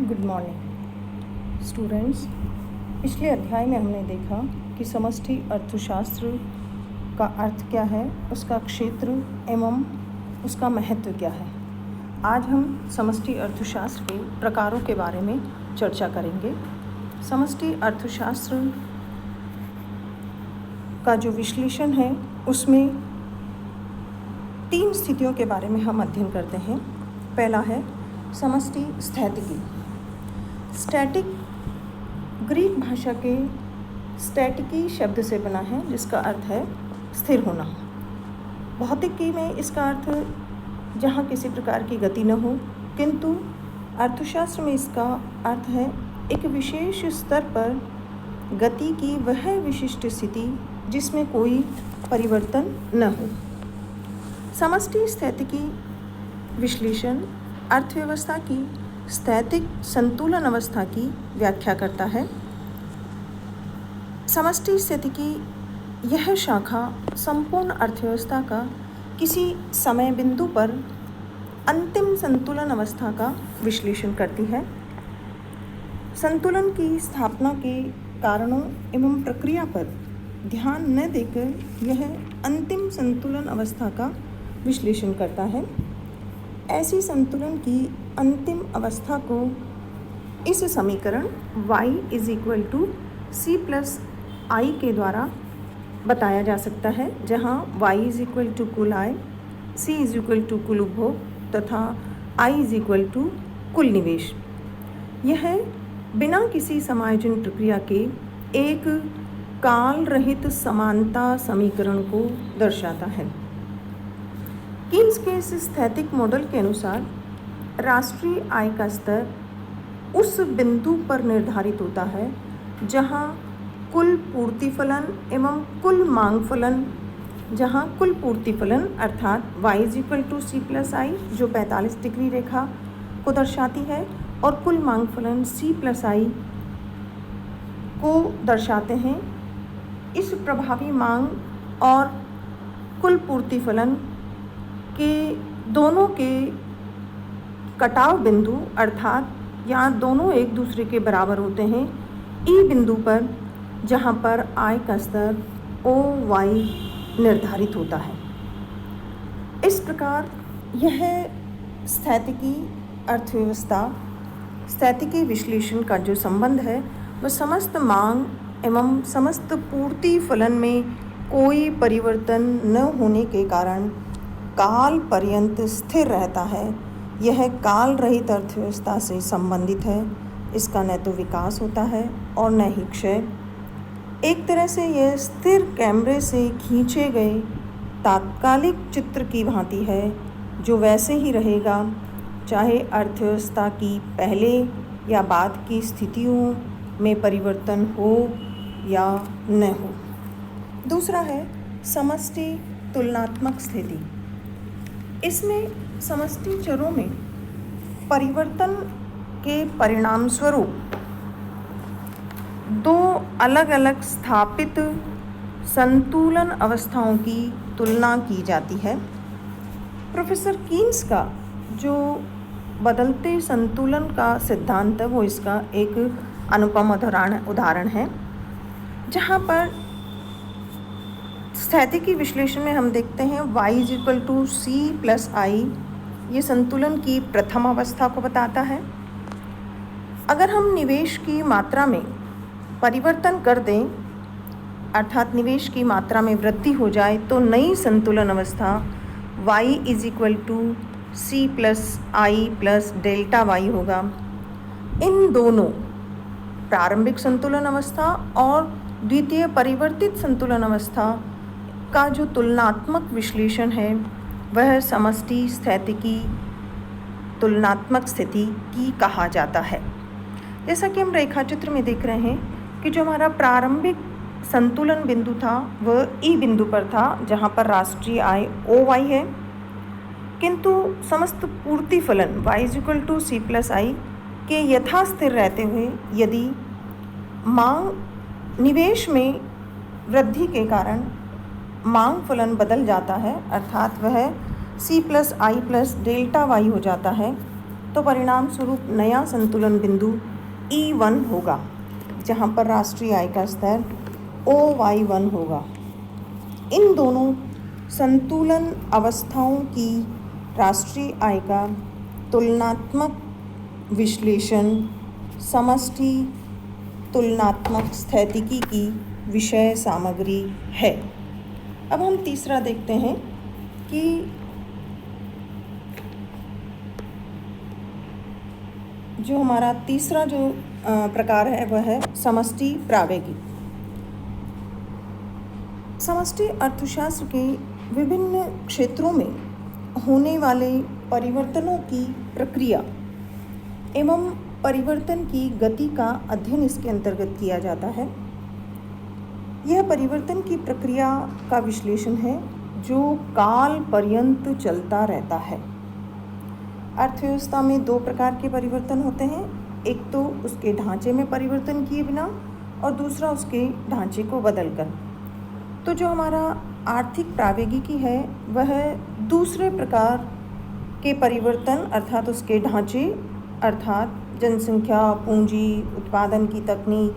Good morning students. पिछले अध्याय में हमने देखा कि समष्टि अर्थशास्त्र का अर्थ क्या है, उसका क्षेत्र एवं उसका महत्व क्या है। आज हम समष्टि अर्थशास्त्र के प्रकारों के बारे में चर्चा करेंगे। समष्टि अर्थशास्त्र का जो विश्लेषण है उसमें 3 स्थितियों के बारे में हम अध्ययन करते हैं। पहला है समष्टि स्थैतिकी। स्टैटिक ग्रीक भाषा के स्टैटिकी शब्द से बना है, जिसका अर्थ है स्थिर होना। भौतिकी में इसका अर्थ जहाँ किसी प्रकार की गति न हो, किंतु अर्थशास्त्र में इसका अर्थ है एक विशेष स्तर पर गति की वह विशिष्ट स्थिति जिसमें कोई परिवर्तन न हो। समष्टि स्थैतिकी विश्लेषण अर्थव्यवस्था की स्थैतिक संतुलन अवस्था की व्याख्या करता है। समष्टि स्थैतिकी यह शाखा संपूर्ण अर्थव्यवस्था का किसी समय बिंदु पर अंतिम संतुलन अवस्था का विश्लेषण करती है। संतुलन की स्थापना के कारणों एवं प्रक्रिया पर ध्यान न देकर यह अंतिम संतुलन अवस्था का विश्लेषण करता है। ऐसी संतुलन की अंतिम अवस्था को इस समीकरण y = c+i के द्वारा बताया जा सकता है, जहाँ y = कुल आय, c = कुल उपभोग तथा i = कुल निवेश। यह बिना किसी समायोजन प्रक्रिया के एक काल रहित समानता समीकरण को दर्शाता है। कीन्स के इस स्थैतिक मॉडल के अनुसार राष्ट्रीय आय का स्तर उस बिंदु पर निर्धारित होता है जहां कुल पूर्ति फलन एवं कुल मांग फलन, जहां कुल पूर्ति फलन अर्थात y = c+i जो 45 डिग्री रेखा को दर्शाती है और कुल मांग फलन c+i को दर्शाते हैं। इस प्रभावी मांग और कुल पूर्ति फलन के दोनों के कटाव बिंदु अर्थात यहाँ दोनों एक दूसरे के बराबर होते हैं ई बिंदु पर, जहाँ पर आय का स्तर OY निर्धारित होता है। इस प्रकार यह स्थैतिकी अर्थव्यवस्था स्थैतिकी विश्लेषण का जो संबंध है वह समस्त मांग एवं समस्त पूर्ति फलन में कोई परिवर्तन न होने के कारण काल पर्यंत स्थिर रहता है। यह काल रहित अर्थव्यवस्था से संबंधित है। इसका न तो विकास होता है और न ही क्षय। एक तरह से यह स्थिर कैमरे से खींचे गए तात्कालिक चित्र की भांति है, जो वैसे ही रहेगा चाहे अर्थव्यवस्था की पहले या बाद की स्थितियों में परिवर्तन हो या न हो। दूसरा है समष्टि तुलनात्मक स्थिति। इसमें समष्टि चरों में परिवर्तन के परिणाम स्वरूप 2 अलग अलग स्थापित संतुलन अवस्थाओं की तुलना की जाती है। प्रोफेसर कीन्स का जो बदलते संतुलन का सिद्धांत है वो इसका एक अनुपम उदाहरण है, जहाँ पर स्थैतिकी विश्लेषण में हम देखते हैं y = c+i ये संतुलन की प्रथम अवस्था को बताता है। अगर हम निवेश की मात्रा में परिवर्तन कर दें अर्थात निवेश की मात्रा में वृद्धि हो जाए तो नई संतुलन अवस्था y = c+i + Δy होगा। इन दोनों प्रारंभिक संतुलन अवस्था और द्वितीय परिवर्तित संतुलन अवस्था का जो तुलनात्मक विश्लेषण है वह समष्टि स्थैतिकी तुलनात्मक स्थिति की कहा जाता है। जैसा कि हम रेखाचित्र में देख रहे हैं कि जो हमारा प्रारंभिक संतुलन बिंदु था वह ई बिंदु पर था, जहाँ पर राष्ट्रीय आय OY है, किंतु समस्त पूर्ति फलन y = c+i के यथास्थिर रहते हुए यदि मांग निवेश में वृद्धि के कारण मांग फलन बदल जाता है अर्थात वह c+i + Δy हो जाता है, तो परिणाम स्वरूप नया संतुलन बिंदु E1 होगा, जहाँ पर राष्ट्रीय आय का स्तर OY1 होगा। इन दोनों संतुलन अवस्थाओं की राष्ट्रीय आय का तुलनात्मक विश्लेषण समष्टि तुलनात्मक स्थैतिकी की विषय सामग्री है। अब हम तीसरा देखते हैं कि जो हमारा तीसरा जो प्रकार है वह है समष्टि प्रावेगिक। समष्टि अर्थशास्त्र के विभिन्न क्षेत्रों में होने वाले परिवर्तनों की प्रक्रिया एवं परिवर्तन की गति का अध्ययन इसके अंतर्गत किया जाता है। यह परिवर्तन की प्रक्रिया का विश्लेषण है जो काल पर्यंत चलता रहता है। अर्थव्यवस्था में दो प्रकार के परिवर्तन होते हैं, एक तो उसके ढांचे में परिवर्तन किए बिना और दूसरा उसके ढांचे को बदलकर। तो जो हमारा आर्थिक प्रावेगिकी है वह दूसरे प्रकार के परिवर्तन अर्थात उसके ढांचे अर्थात जनसंख्या, पूंजी, उत्पादन की तकनीक,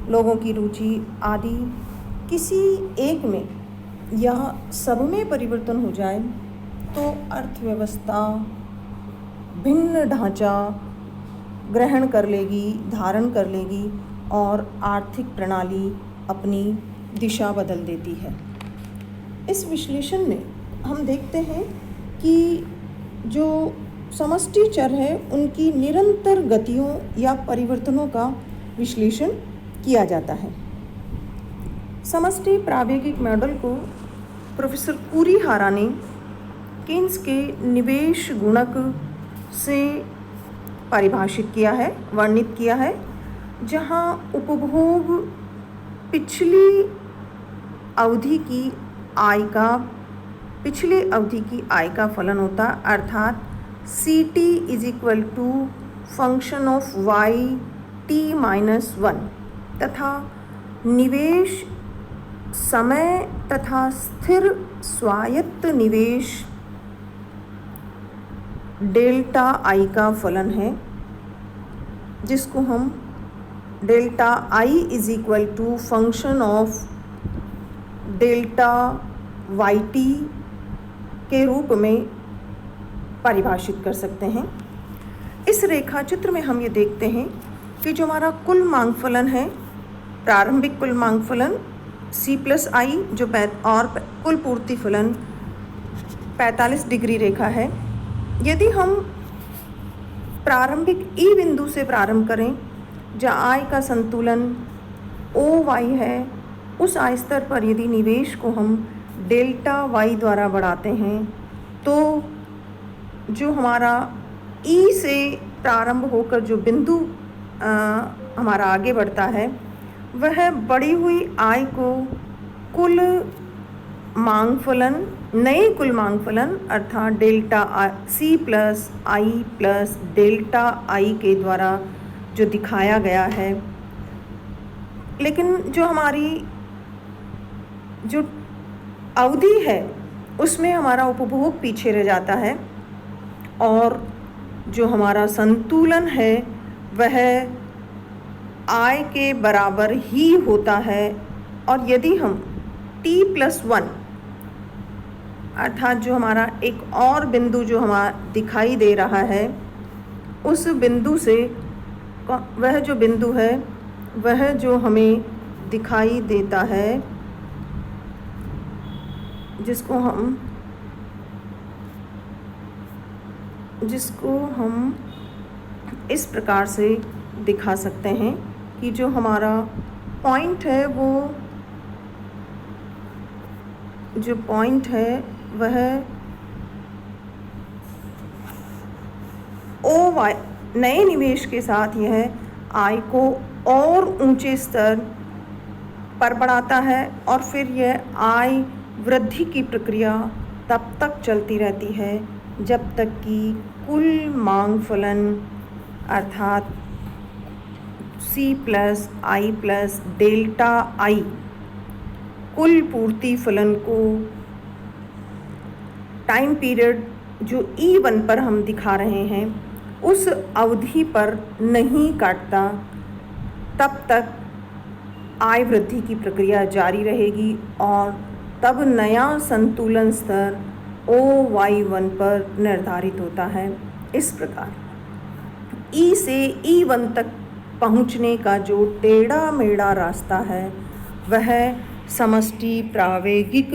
लोगों की रुचि आदि किसी एक में या सब में परिवर्तन हो जाए तो अर्थव्यवस्था भिन्न ढांचा ग्रहण कर लेगी, धारण कर लेगी और आर्थिक प्रणाली अपनी दिशा बदल देती है। इस विश्लेषण में हम देखते हैं कि जो समष्टि चर है उनकी निरंतर गतियों या परिवर्तनों का विश्लेषण किया जाता है। समष्टि प्रावेगिक मॉडल को प्रोफेसर कुरीहारा ने केन्स के निवेश गुणक से परिभाषित किया है, वर्णित किया है, जहां उपभोग पिछली अवधि की आय का फलन होता अर्थात CT = फंक्शन ऑफ YT-1 तथा निवेश समय तथा स्थिर स्वायत्त निवेश डेल्टा I का फलन है, जिसको हम delta I = function of delta YT के रूप में परिभाषित कर सकते हैं। इस रेखा चित्र में हम ये देखते हैं कि जो हमारा कुल मांग फलन है, प्रारंभिक कुल मांग फलन C+I जो और कुल पूर्ति फलन 45 डिग्री रेखा है। यदि हम प्रारंभिक E बिंदु से प्रारंभ करें जहाँ आय का संतुलन OY है, उस आय स्तर पर यदि निवेश को हम डेल्टा Y द्वारा बढ़ाते हैं तो जो हमारा E से प्रारंभ होकर जो बिंदु हमारा आगे बढ़ता है वह बढ़ी हुई आय को कुल मांग फलन, नए कुल मांग फलन अर्थात delta C+I plus delta I के द्वारा जो दिखाया गया है। लेकिन जो हमारी जो अवधि है उसमें हमारा उपभोग पीछे रह जाता है और जो हमारा संतुलन है वह आय के बराबर ही होता है। और यदि हम T+1 अर्थात जो हमारा एक और बिंदु जो हमारा दिखाई दे रहा है, उस बिंदु से वह जो बिंदु है वह जो हमें दिखाई देता है, जिसको हम इस प्रकार से दिखा सकते हैं कि जो हमारा पॉइंट है वह OY नए निवेश के साथ यह आय को और ऊंचे स्तर पर बढ़ाता है और फिर यह आय वृद्धि की प्रक्रिया तब तक चलती रहती है जब तक कि कुल मांग फलन अर्थात C+I प्लस डेल्टा I कुल पूर्ति फलन को टाइम पीरियड जो E1 पर हम दिखा रहे हैं उस अवधि पर नहीं काटता तब तक आय वृद्धि की प्रक्रिया जारी रहेगी और तब नया संतुलन स्तर OY1 पर निर्धारित होता है। इस प्रकार E से E1 तक पहुंचने का जो टेढ़ा मेढ़ा रास्ता है वह समष्टि प्रावेगिक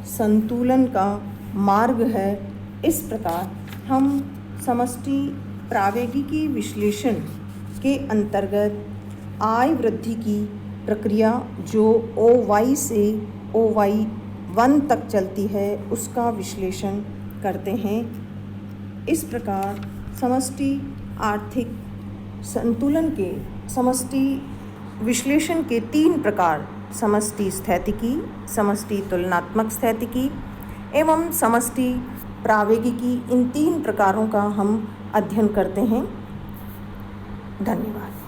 संतुलन का मार्ग है। इस प्रकार हम समष्टि प्रावेगिकी विश्लेषण के अंतर्गत आय वृद्धि की प्रक्रिया जो OY से OY1 तक चलती है उसका विश्लेषण करते हैं। इस प्रकार समष्टि आर्थिक संतुलन के समष्टि विश्लेषण के 3 प्रकार समष्टि स्थैतिकी, समष्टि तुलनात्मक स्थैतिकी एवं समष्टि प्रावेगिकी, इन 3 प्रकारों का हम अध्ययन करते हैं। धन्यवाद।